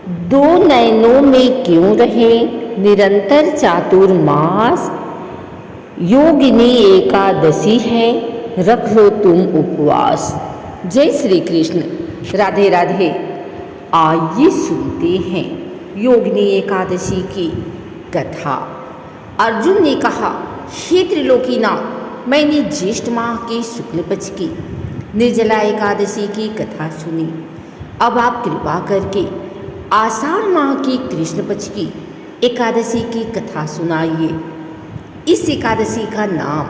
दो नयनों में क्यों रहे निरंतर चातुर्मास। योगिनी एकादशी है, रख लो तुम उपवास। जय श्री कृष्ण। राधे राधे। आइए सुनते हैं योगिनी एकादशी की कथा। अर्जुन ने कहा, हे त्रिलोकीनाथ, मैंने ज्येष्ठ माह के शुक्ल पक्ष की निर्जला एकादशी की कथा सुनी। अब आप कृपा करके आषाढ़ माह की कृष्ण पक्ष की एकादशी की कथा सुनाइए। इस एकादशी का नाम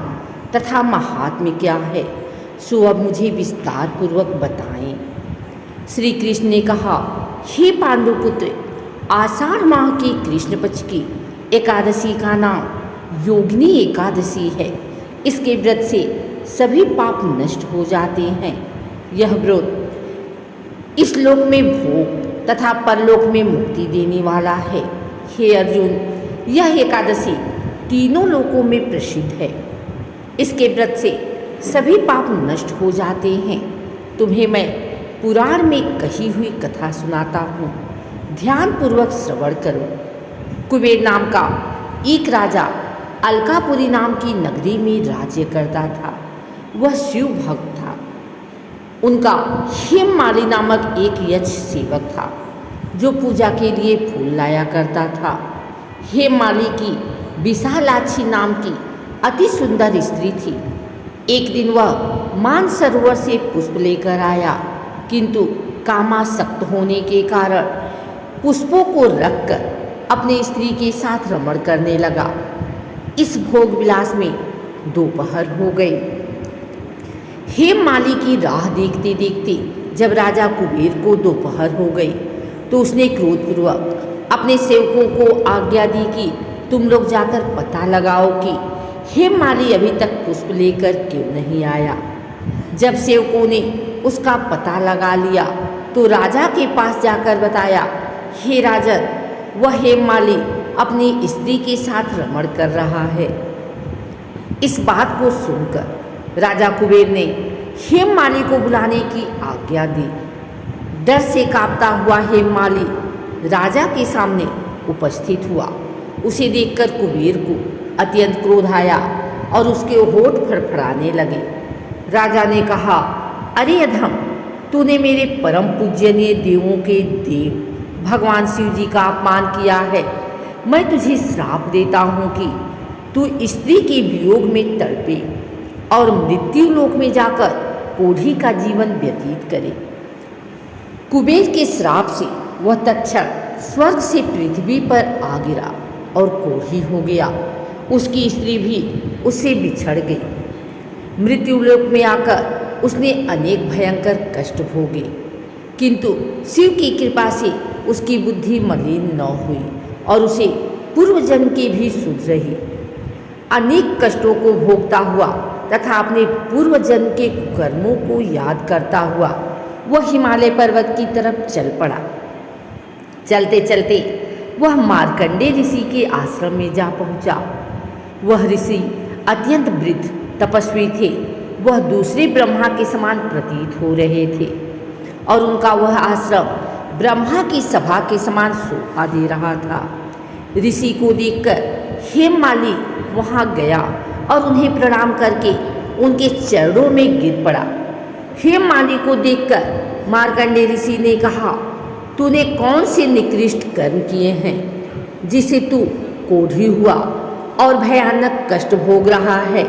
तथा महात्म्य क्या है, सो अब मुझे विस्तार पूर्वक बताएं। श्री कृष्ण ने कहा, हे पांडुपुत्र, आषाढ़ माह की कृष्ण पक्ष की एकादशी का नाम योगिनी एकादशी है। इसके व्रत से सभी पाप नष्ट हो जाते हैं। यह व्रत इस लोक में भोग तथा परलोक में मुक्ति देने वाला है। हे अर्जुन, यह एकादशी तीनों लोकों में प्रसिद्ध है। इसके व्रत से सभी पाप नष्ट हो जाते हैं। तुम्हें मैं पुराण में कही हुई कथा सुनाता हूँ, ध्यानपूर्वक श्रवण करो। कुबेर नाम का एक राजा अलकापुरी नाम की नगरी में राज्य करता था। वह शिव भक्त था। उनका हेममाली नामक एक यक्ष सेवक था जो पूजा के लिए फूल लाया करता था। हेममाली की विशालाक्षी नाम की अति सुंदर स्त्री थी। एक दिन वह मानसरोवर से पुष्प लेकर आया, किंतु कामासक्त होने के कारण पुष्पों को रखकर अपने स्त्री के साथ रमण करने लगा। इस भोग विलास में दोपहर हो गई। हेममाली की राह देखते देखते जब राजा कुबेर को दोपहर हो गई तो उसने क्रोधपूर्वक अपने सेवकों को आज्ञा दी कि तुम लोग जाकर पता लगाओ कि हेममाली अभी तक पुष्प लेकर क्यों नहीं आया। जब सेवकों ने उसका पता लगा लिया तो राजा के पास जाकर बताया, हे राजन, वह हेममाली अपनी स्त्री के साथ रमण कर रहा है। इस बात को सुनकर राजा कुबेर ने हेममाली को बुलाने की आज्ञा दी। डर से कांपता हुआ हेममाली राजा के सामने उपस्थित हुआ। उसे देखकर कुबेर को अत्यंत क्रोध आया और उसके होठ फड़फड़ाने लगे। राजा ने कहा, अरे अधम, तूने मेरे परम पूजनीय देवों के देव भगवान शिव जी का अपमान किया है। मैं तुझे श्राप देता हूँ कि तू स्त्री के वियोग में तड़पे और मृत्यु लोक में जाकर कोढ़ी का जीवन व्यतीत करे। कुबेर के श्राप से वह तत्क्षण स्वर्ग से पृथ्वी पर आ गिरा और कोढ़ी हो गया। उसकी स्त्री भी उससे बिछड़ गई। मृत्यु लोक में आकर उसने अनेक भयंकर कष्ट भोगे, किंतु शिव की कृपा से उसकी बुद्धि मलिन न हुई और उसे पूर्व जन्म की भी सुध रही। अनेक कष्टों को भोगता हुआ तथा अपने पूर्व जन्म के कर्मों को याद करता हुआ वह हिमालय पर्वत की तरफ चल पड़ा। चलते चलते वह मार्कंडे ऋषि के आश्रम में जा पहुंचा। वह ऋषि अत्यंत वृद्ध तपस्वी थे। वह दूसरे ब्रह्मा के समान प्रतीत हो रहे थे और उनका वह आश्रम ब्रह्मा की सभा के समान शोभा दे रहा था। ऋषि को देखकर हेममाली वहाँ गया और उन्हें प्रणाम करके उनके चरणों में गिर पड़ा। हेममाली को देखकर मार्कंडे ऋषि ने कहा, तूने कौन से निकृष्ट कर्म किए हैं जिसे तू कोढ़ी हुआ और भयानक कष्ट भोग रहा है।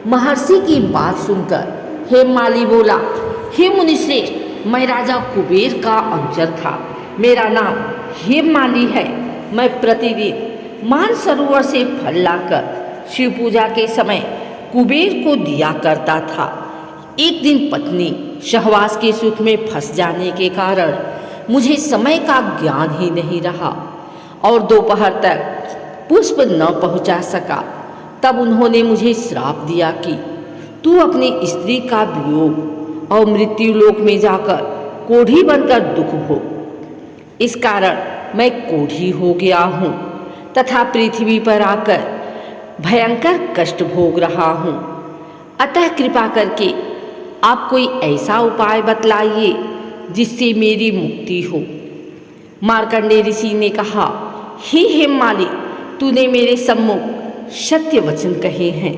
महर्षि की बात सुनकर हेममाली बोला, हे मुनिश्रेष्ठ, मैं राजा कुबेर का अनुचर था। मेरा नाम हेममाली है। मैं प्रतिदिन मानसरोवर से फल लाकर शिव पूजा के समय कुबेर को दिया करता था। एक दिन पत्नी सहवास के सुख में फंस जाने के कारण मुझे समय का ज्ञान ही नहीं रहा और दोपहर तक पुष्प न पहुंचा सका। तब उन्होंने मुझे श्राप दिया कि तू अपनी स्त्री का वियोग और मृत्यु लोक में जाकर कोढ़ी बनकर दुख भोग। इस कारण मैं कोढ़ी हो गया हूँ तथा पृथ्वी पर आकर भयंकर कष्ट भोग रहा हूँ। अतः कृपा करके आप कोई ऐसा उपाय बतलाइए जिससे मेरी मुक्ति हो। मार्कंडेय ऋषि ने कहा, हे हेममाली, तूने मेरे सम्मुख सत्य वचन कहे हैं,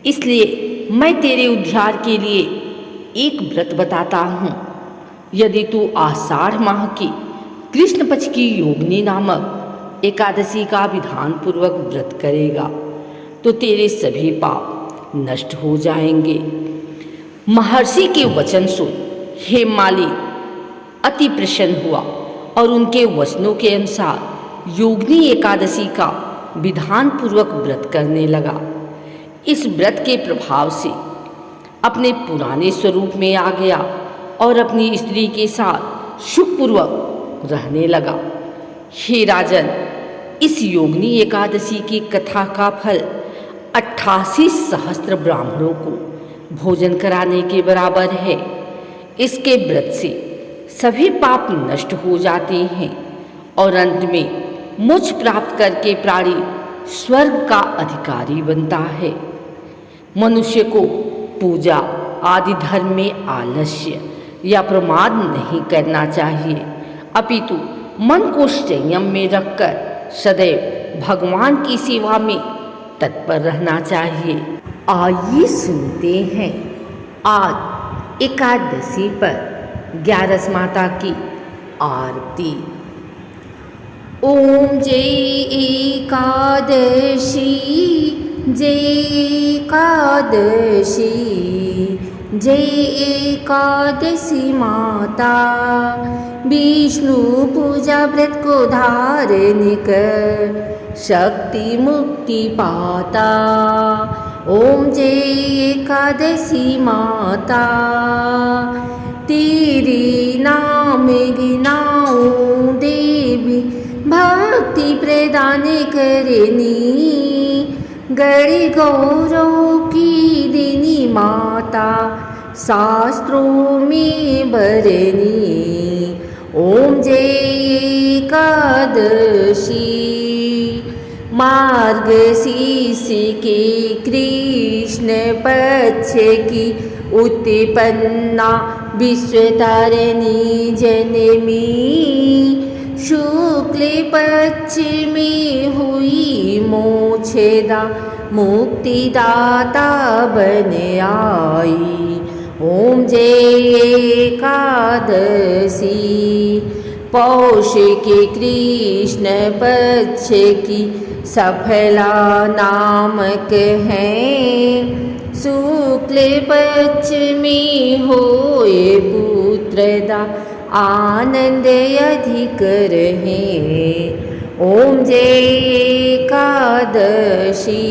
इसलिए मैं तेरे उद्धार के लिए एक व्रत बताता हूँ। यदि तू आषाढ़ माह की कृष्ण पक्ष की योगिनी नामक एकादशी का विधान पूर्वक व्रत करेगा तो तेरे सभी पाप नष्ट हो जाएंगे। महर्षि के वचन सुन हेममाली अति प्रसन्न हुआ और उनके वचनों के अनुसार योगिनी एकादशी का विधान पूर्वक व्रत करने लगा। इस व्रत के प्रभाव से अपने पुराने स्वरूप में आ गया और अपनी स्त्री के साथ सुखपूर्वक रहने लगा। हे राजन, इस योगिनी एकादशी की कथा का फल 88 सहस्त्र ब्राह्मणों को भोजन कराने के बराबर है। इसके व्रत से सभी पाप नष्ट हो जाते हैं और अंत में मोक्ष प्राप्त करके प्राणी स्वर्ग का अधिकारी बनता है। मनुष्य को पूजा आदि धर्म में आलस्य या प्रमाद नहीं करना चाहिए, अपितु मन को संयम में रखकर सदैव भगवान की सेवा में तत्पर रहना चाहिए। आइए सुनते हैं आज एकादशी पर ग्यारस माता की आरती। ओम जय एकादशी, जय एकादशी, जय एकादशी माता। विष्णु पूजा व्रत को धारण कर शक्ति मुक्ति पाता। ओम जय एकादशी माता, तेरे नाम गिनाऊं देवी, भक्ति प्रदान करनी, गण गौरव की देनी माता, शास्त्रों में बरनी। ओम जय एकादशी, मार्गशीर्ष के कृष्ण पक्ष की उत्पन्ना विश्वतारिणी जननी, शुक्ल पक्ष में हुई मोक्षदा मुक्तिदाता बन आई। ओम जय एकादशी, पौष के कृष्ण पक्ष की सफला नामक है, शुक्ल पक्ष में होए पुत्रदा आनंद अधिक रहे। ओम जय एकादशी,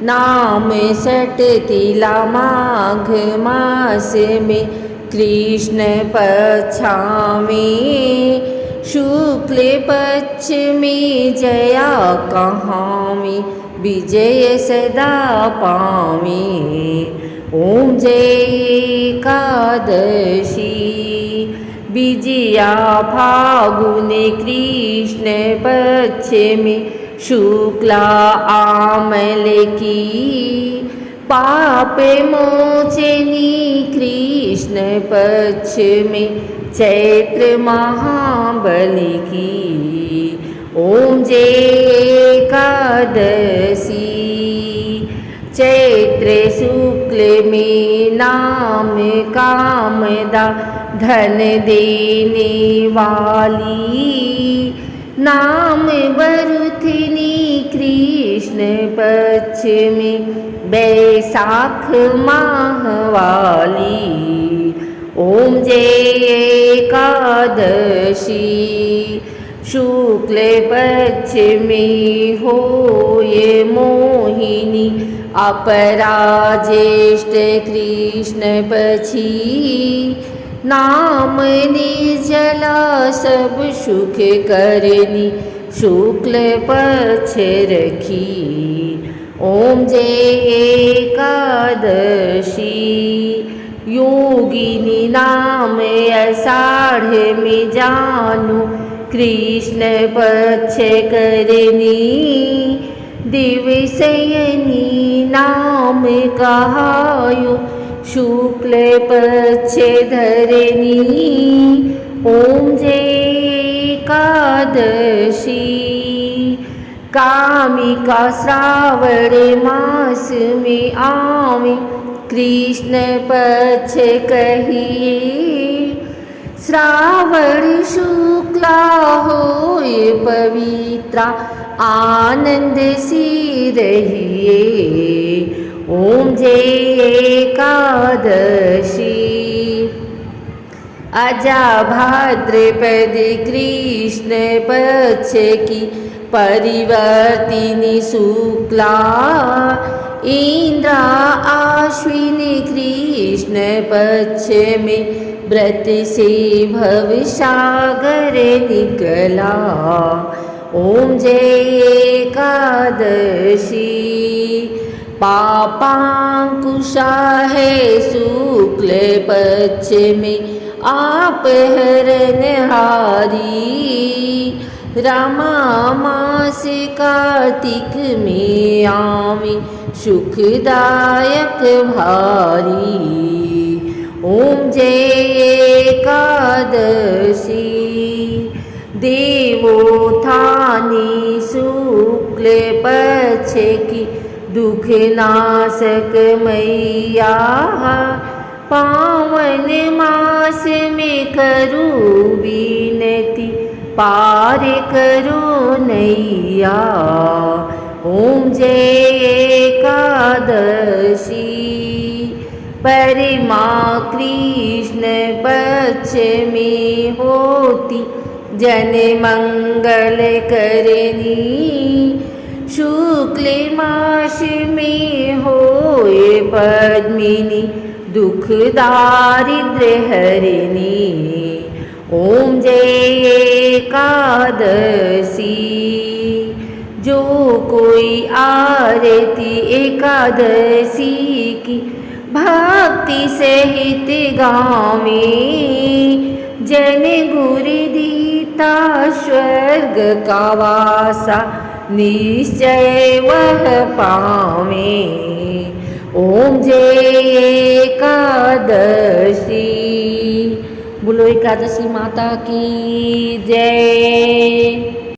नाम सटतिला माघ मास में कृष्ण पक्षा में, शुक्ल पक्ष में जया कहाँ में विजय सदा पावे। ओम जय एकादशी, विजया फागुन कृष्ण पक्ष में शुक्ला आमल की, पाप मोचनी कृष्ण पक्ष में चैत्र महाबली की। ओम जय एकादशी, चैत्र शुक्ल में नाम कामदा धन देने वाली, नाम बरुथनी कृष्ण पक्ष में बैसाख माह वाली। ओम जय एकादशी, शुक्ल पक्ष में होए मोहिनी, अपरा ज्येष्ठ कृष्ण पक्षी, नाम निर्जला सब सुख करनी, शुक्ल पक्ष रखी। ओम जय एकादशी, योगिनी नाम आषाढ़ में जानू, कृष्ण पक्ष करनी, दिवसयनी नाम कहायो, शुक्ल पक्ष धरनी। ओम जय कामिका श्रावण मास में आवे कृष्ण पक्ष कहिए। श्रावण शुक्ला होए पवित्रा आनंद सी रहिए। ओम जय एकादशी। अजा भाद्रपद कृष्ण पक्ष की परिवर्तिनी शुक्ला, इंद्रा आश्विनी कृष्ण पक्ष में व्रत से भवसागर निकला। ओम जय एकादशी। पापांकुशा है शुक्ल पक्ष में आप हरणहारी। रमा मास कार्तिक में आवे सुखदायक भारी। ओम जय एकादशी। देवोत्थानी शुक्ल पक्ष की दुख नाशक मैया, पावन मास में करो विनती पार करो नैया। ओम जय एकादशी। परिमा कृष्ण पक्ष में होती जन मंगल करनी। शुक्ल मास में होए पद्मिनी दुख दारिद्र्य हरिणी। ओम जय एकादशी। जो कोई आरती एकादशी की भक्ति सहित गावे, जन गुरु दीता स्वर्ग का वासा निश्चय वह पावे। ओम जय एकादशी। बोलो एकादशी माता की जय।